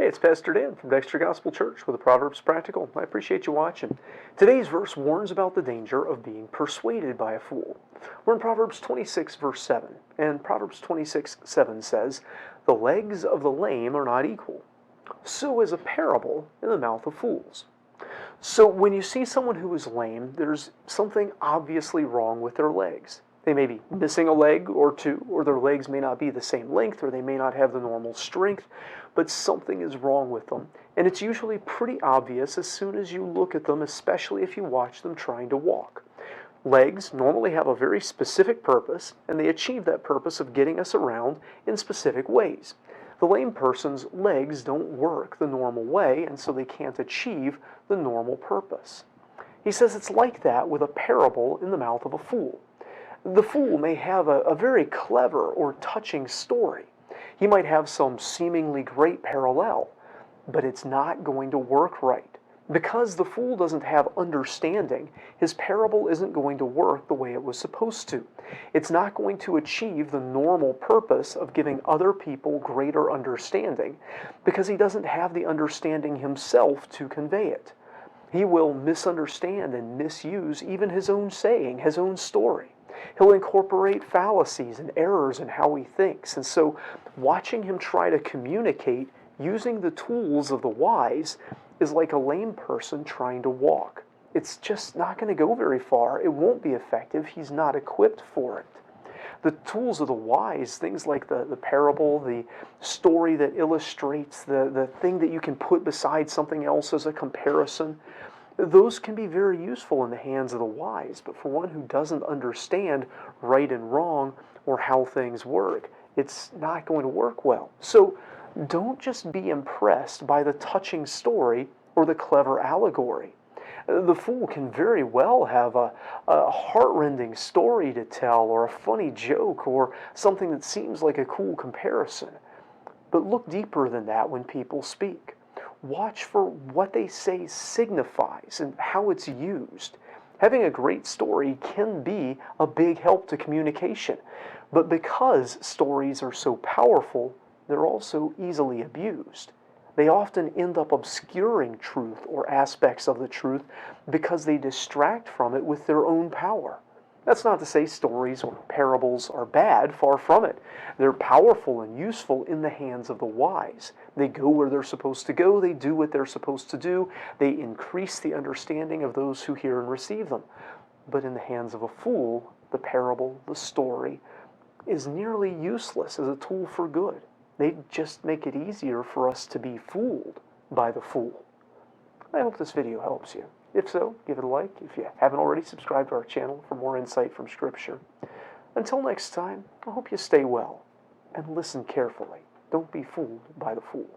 Hey, it's Pastor Dan from Dexter Gospel Church with a Proverbs Practical. I appreciate you watching. Today's verse warns about the danger of being persuaded by a fool. We're in Proverbs 26, verse 7, and Proverbs 26:7 says, "The legs of the lame are not equal. So is a parable in the mouth of fools." So when you see someone who is lame, there's something obviously wrong with their legs. They may be missing a leg or two, or their legs may not be the same length, or they may not have the normal strength, but something is wrong with them. And it's usually pretty obvious as soon as you look at them, especially if you watch them trying to walk. Legs normally have a very specific purpose, and they achieve that purpose of getting us around in specific ways. The lame person's legs don't work the normal way, and so they can't achieve the normal purpose. He says it's like that with a parable in the mouth of a fool. The fool may have a very clever or touching story. He might have some seemingly great parallel, but it's not going to work right. Because the fool doesn't have understanding, his parable isn't going to work the way it was supposed to. It's not going to achieve the normal purpose of giving other people greater understanding, because he doesn't have the understanding himself to convey it. He will misunderstand and misuse even his own saying, his own story. He'll incorporate fallacies and errors in how he thinks. And so watching him try to communicate using the tools of the wise is like a lame person trying to walk. It's just not going to go very far. It won't be effective. He's not equipped for it. The tools of the wise, things like the parable, the story that illustrates, the thing that you can put beside something else as a comparison, those can be very useful in the hands of the wise, but for one who doesn't understand right and wrong or how things work, it's not going to work well. So don't just be impressed by the touching story or the clever allegory. The fool can very well have a heart-rending story to tell, or a funny joke, or something that seems like a cool comparison. But look deeper than that when people speak. Watch for what they say signifies and how it's used. Having a great story can be a big help to communication, but because stories are so powerful, they're also easily abused. They often end up obscuring truth or aspects of the truth because they distract from it with their own power. That's not to say stories or parables are bad, far from it. They're powerful and useful in the hands of the wise. They go where they're supposed to go, they do what they're supposed to do, they increase the understanding of those who hear and receive them. But in the hands of a fool, the parable, the story, is nearly useless as a tool for good. They just make it easier for us to be fooled by the fool. I hope this video helps you. If so, give it a like. If you haven't already, subscribe to our channel for more insight from Scripture. Until next time, I hope you stay well and listen carefully. Don't be fooled by the fool.